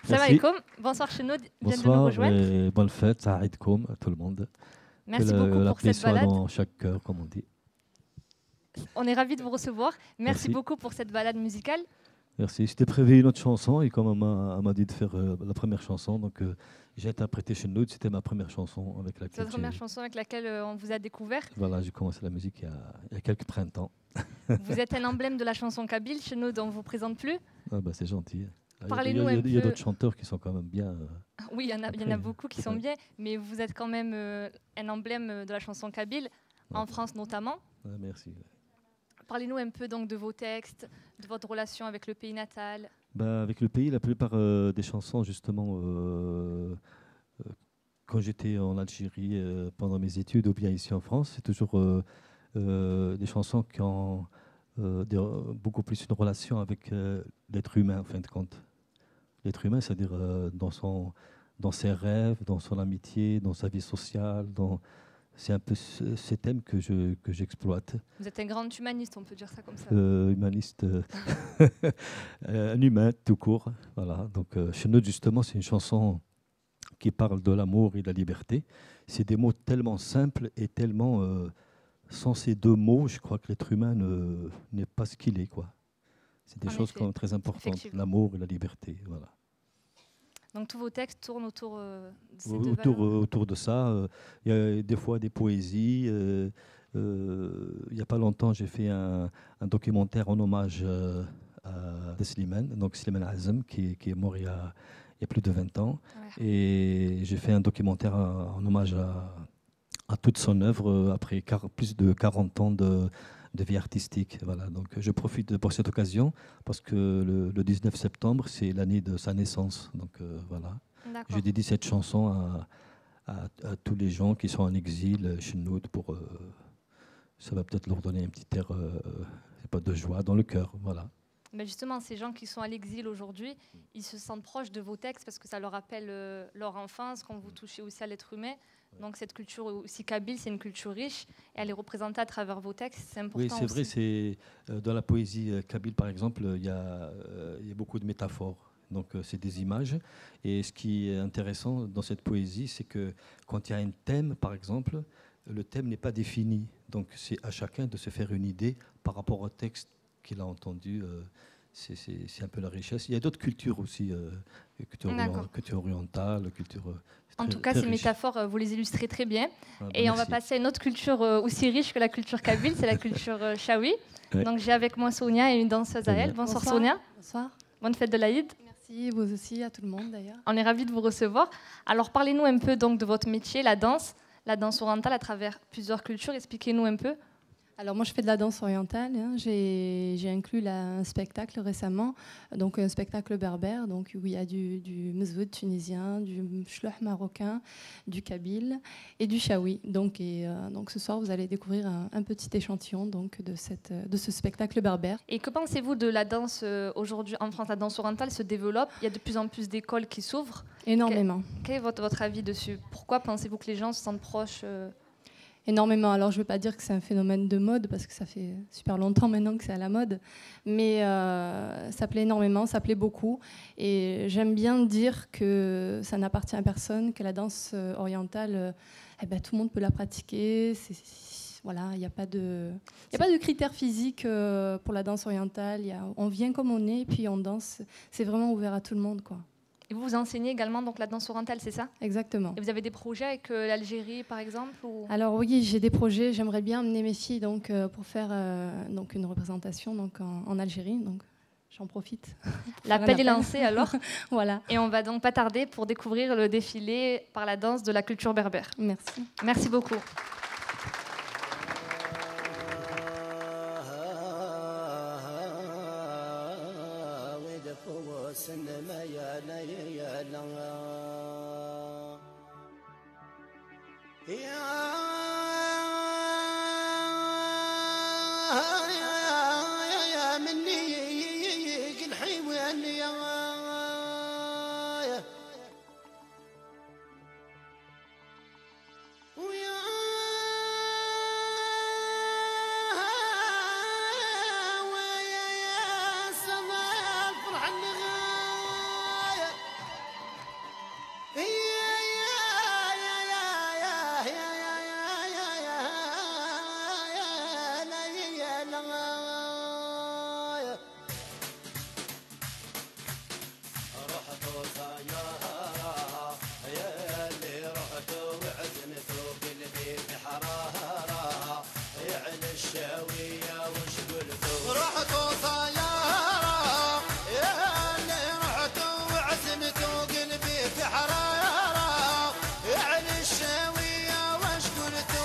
Salam alaikum, bonsoir Chenoud, vient de nous rejoindre. Bonsoir et bonne fête, Saïd Koum à tout le monde. Merci beaucoup pour cette balade. Dans chaque cœur, comme on dit. On est ravis de vous recevoir. Merci Merci. beaucoup pour cette balade musicale. Merci. C'était prévu une autre chanson et comme on m'a dit de faire la première chanson, donc j'ai interprété chez nous. C'était ma première chanson avec C'est laquelle votre première chanson avec laquelle on vous a découvert. Voilà, j'ai commencé la musique il y a quelques printemps. Vous êtes un emblème de la chanson kabyle. Chenoud, on ne vous présente plus. Ah bah, c'est gentil. Parlez-nous Il y a peu. d'autres chanteurs qui sont quand même bien. Oui, il y en a beaucoup qui sont bien, mais vous êtes quand même un emblème de la chanson kabyle, en France notamment. Merci. Parlez-nous un peu donc de vos textes, de votre relation avec le pays natal. Avec le pays, la plupart des chansons, justement, quand j'étais en Algérie pendant mes études ou bien ici en France, c'est toujours des chansons qui ont beaucoup plus une relation avec l'être humain, en fin de compte. L'être humain, c'est-à-dire dans ses rêves, dans son amitié, dans sa vie sociale, c'est un peu ces thèmes que j'exploite. Vous êtes un grand humaniste, on peut dire ça comme ça. Humaniste, un humain tout court. Voilà. Donc, chez nous, justement, c'est une chanson qui parle de l'amour et de la liberté. C'est des mots tellement simples et tellement... sans ces deux mots, je crois que l'être humain n'est pas ce qu'il est, quoi. C'est des choses quand même très importantes, l'amour et la liberté. Voilà. Donc tous vos textes tournent autour de ces deux valeurs. Autour de ça. Il y a des fois des poésies. Il n'y a pas longtemps, j'ai fait un documentaire en hommage à Slimane, donc Slimane Azem, qui est mort il y a plus de 20 ans. Ouais. Et j'ai fait un documentaire en hommage à toute son œuvre après plus de 40 ans de vie artistique. Voilà. Donc, je profite pour cette occasion parce que le 19 septembre, c'est l'année de sa naissance. Donc, voilà. Je dédie cette chanson à tous les gens qui sont en exil chez nous. Ça va peut-être leur donner un petit air de joie dans le cœur. Voilà. Mais justement, ces gens qui sont à l'exil aujourd'hui, ils se sentent proches de vos textes parce que ça leur rappelle leur enfance, quand vous touchez aussi à l'être humain. Donc cette culture aussi kabyle, c'est une culture riche et elle est représentée à travers vos textes, c'est important. Oui, c'est vrai, c'est dans la poésie kabyle par exemple, il y a beaucoup de métaphores. Donc c'est des images et ce qui est intéressant dans cette poésie, c'est que quand il y a un thème par exemple, le thème n'est pas défini. Donc c'est à chacun de se faire une idée par rapport au texte qu'il a entendu. C'est un peu la richesse. Il y a d'autres cultures aussi, culture orientale, culture... En tout cas, ces métaphores, vous les illustrez très bien. Et merci. On va passer à une autre culture aussi riche que la culture kabyle, c'est la culture chaoui. Ouais. Donc j'ai avec moi Sonia et une danseuse à elle. Bonsoir Sonia. Bonsoir. Bonne fête de l'Aïd. Merci, vous aussi, à tout le monde d'ailleurs. On est ravis de vous recevoir. Alors parlez-nous un peu donc, de votre métier, la danse orientale à travers plusieurs cultures. Expliquez-nous un peu. Alors moi je fais de la danse orientale, hein. J'ai inclus un spectacle récemment, donc un spectacle berbère, donc où il y a du mezwoud tunisien, du chlouh marocain, du kabyle et du chaoui. Donc ce soir vous allez découvrir un petit échantillon donc, de ce spectacle berbère. Et que pensez-vous de la danse aujourd'hui en France? La danse orientale se développe, il y a de plus en plus d'écoles qui s'ouvrent. Énormément. Quel est votre avis dessus? Pourquoi pensez-vous que les gens se sentent proches Énormément. Alors, je ne veux pas dire que c'est un phénomène de mode, parce que ça fait super longtemps maintenant que c'est à la mode, mais ça plaît énormément, ça plaît beaucoup. Et j'aime bien dire que ça n'appartient à personne, que la danse orientale, tout le monde peut la pratiquer. Voilà, il n'y a pas de critères physiques pour la danse orientale. On vient comme on est, puis on danse. C'est vraiment ouvert à tout le monde, quoi. Et vous enseignez également donc, la danse orientale, c'est ça? Exactement. Et vous avez des projets avec l'Algérie, par exemple ou... Alors oui, j'ai des projets. J'aimerais bien amener mes filles donc, pour faire donc, une représentation donc, en Algérie. Donc, j'en profite. L'appel est lancé alors. Voilà. Et on va donc pas tarder pour découvrir le défilé par la danse de la culture berbère. Merci. Merci beaucoup. يعني الشاوية وش قلتوا رحتوا طيارة يا اللي رحتوا وعزمتوا قلبي في حرارة يعني الشاوية وش قلتوا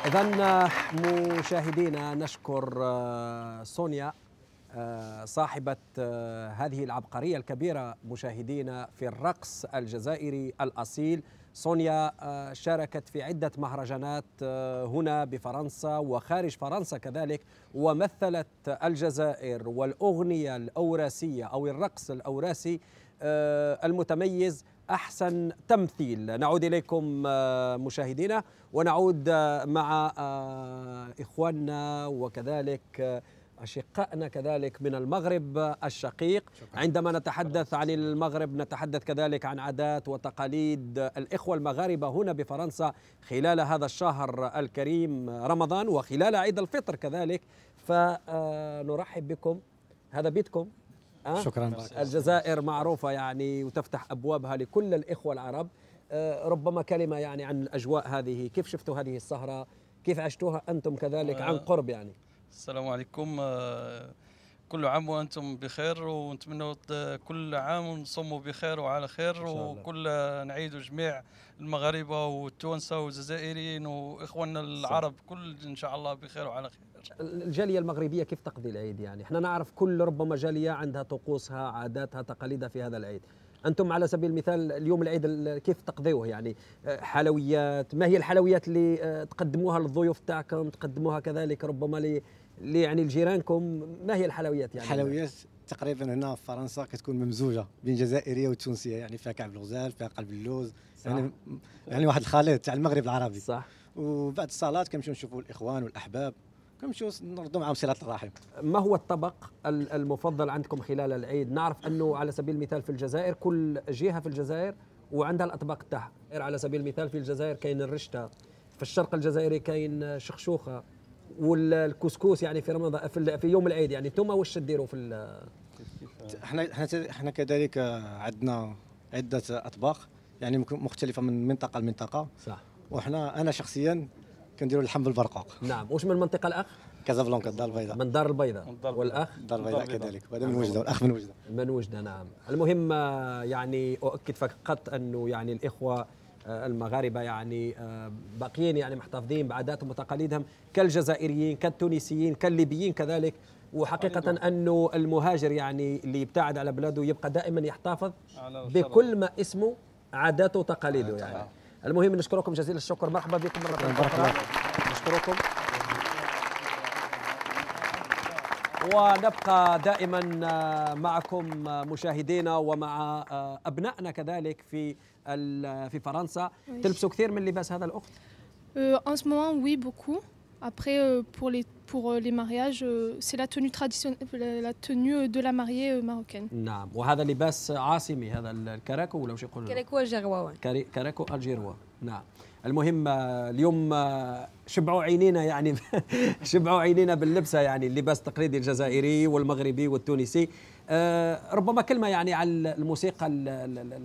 إذن مشاهدينا نشكر سونيا صاحبة هذه العبقرية الكبيرة مشاهدينا في الرقص الجزائري الأصيل. سونيا شاركت في عدة مهرجانات هنا بفرنسا وخارج فرنسا كذلك، ومثلت الجزائر والأغنية الأوراسية أو الرقص الأوراسي المتميز أحسن تمثيل. نعود إليكم مشاهدينا ونعود مع إخواننا وكذلك أشقائنا كذلك من المغرب الشقيق. عندما نتحدث عن المغرب نتحدث كذلك عن عادات وتقاليد الإخوة المغاربة هنا بفرنسا خلال هذا الشهر الكريم رمضان وخلال عيد الفطر كذلك، فنرحب بكم. هذا بيتكم. شكرا. الجزائر معروفة يعني وتفتح أبوابها لكل الإخوة العرب. ربما كلمة يعني عن الأجواء هذه، كيف شفتوا هذه السهرة، كيف عشتوها أنتم كذلك عن قرب يعني؟ السلام عليكم، كل عام وأنتم بخير، ونتمنى كل عام نصوموا بخير وعلى خير، وكل نعيدوا جميع المغاربة والتوانسة والجزائريين وإخواننا العرب كل إن شاء الله بخير وعلى خير. الجالية المغربية كيف تقضي العيد؟ يعني احنا نعرف كل ربما جالية عندها طقوسها عاداتها تقاليدها في هذا العيد. أنتم على سبيل المثال اليوم العيد كيف تقضيوه؟ يعني حلويات، ما هي الحلويات اللي تقدموها للضيوف تاعكم، تقدموها كذلك ربما يعني لجيرانكم، ما هي الحلويات يعني؟ الحلويات تقريبا هنا في فرنسا كتكون ممزوجة بين جزائرية وتونسية، يعني فيها كعب الغزال، فيها قلب اللوز، يعني واحد الخليط تاع المغرب العربي. صح. وبعد الصلاة كنمشيو نشوفوا الإخوان والأحباب، كنمشيو نردوا معهم صلة الرحم. ما هو الطبق المفضل عندكم خلال العيد؟ نعرف أنه على سبيل المثال في الجزائر كل جهة في الجزائر وعندها الأطباق تاعها. على سبيل المثال في الجزائر كاين الرشتة، في الشرق الجزائري كاين شخشوخة، والكسكس يعني في رمضان في يوم العيد. يعني انتم واش تديروا في احنا كذلك عندنا عدة أطباق يعني مختلفة من منطقة لمنطقة. صح. انا شخصيا كنديروا اللحم بالبرقوق. نعم. واش من المنطقة الأخ؟ كازابلانكا، الدار البيضاء. من دار البيضاء. والأخ؟ الدار البيضاء كذلك، وهذا من وجدة، والأخ من وجدة. من وجدة. نعم. المهم يعني أؤكد فقط أنه يعني الإخوة المغاربة يعني باقيين يعني محتفظين بعاداتهم وتقاليدهم كالجزائريين كالتونسيين كالليبيين كذلك. وحقيقة أنه المهاجر يعني اللي يبتعد على بلاده يبقى دائما يحتفظ بكل ما اسمه عاداته وتقاليده يعني. المهم نشكركم جزيل الشكر، مرحبا بكم مرة أخرى. نشكركم. ونبقى دائما معكم مشاهدينا ومع أبنائنا كذلك في فرنسا. تلبسوا كثير من لباس هذا الأخت؟ En ce moment, oui, beaucoup. Après, pour les mariages, c'est la tenue traditionnelle, la tenue de la mariée marocaine. نعم. وهذا لباس عاصمي، هذا الكراكو ولا وش يقولوا؟ كراكو الجروة. كراكو الجيروا. نعم. المهم اليوم شبعوا عينينا يعني شبعوا عينينا باللبسة، يعني اللباس التقليدي الجزائري والمغربي والتونسي. ربما كلمة يعني على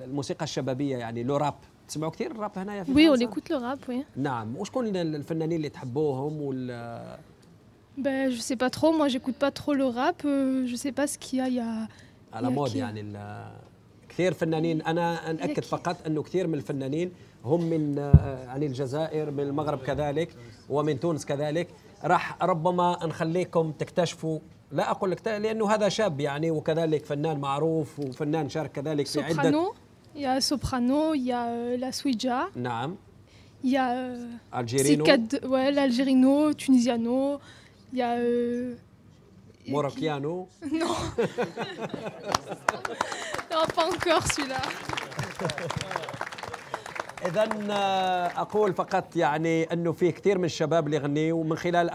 الموسيقى الشبابية، يعني لو راب. تسمعوا كثير الراب هنا في فرنسا؟ Oui, on écoute le rap, oui. نعم. وشكون الفنانين اللي تحبوهم Ben, je sais pas trop. Moi, j'écoute pas trop le rap. Je sais pas ce qu'il y a. على مود يعني كثير فنانين. أنا نأكد فقط أنه كثير من الفنانين هم من يعني الجزائر، من المغرب كذلك، ومن تونس كذلك. راح ربما نخليكم تكتشفوا، لا أقول لك لأنه هذا شاب يعني، وكذلك فنان معروف وفنان شارك كذلك في عدة. Il y a soprano, il y a la Souidja. نعم. Il y a Algérino. Ouais, l'Algérino, Tunisiano. Il y a Morocciano. Non. Non, pas encore celui-là. إذن أقول فقط يعني أنه في كثير من الشباب اللي يغنيوا من خلال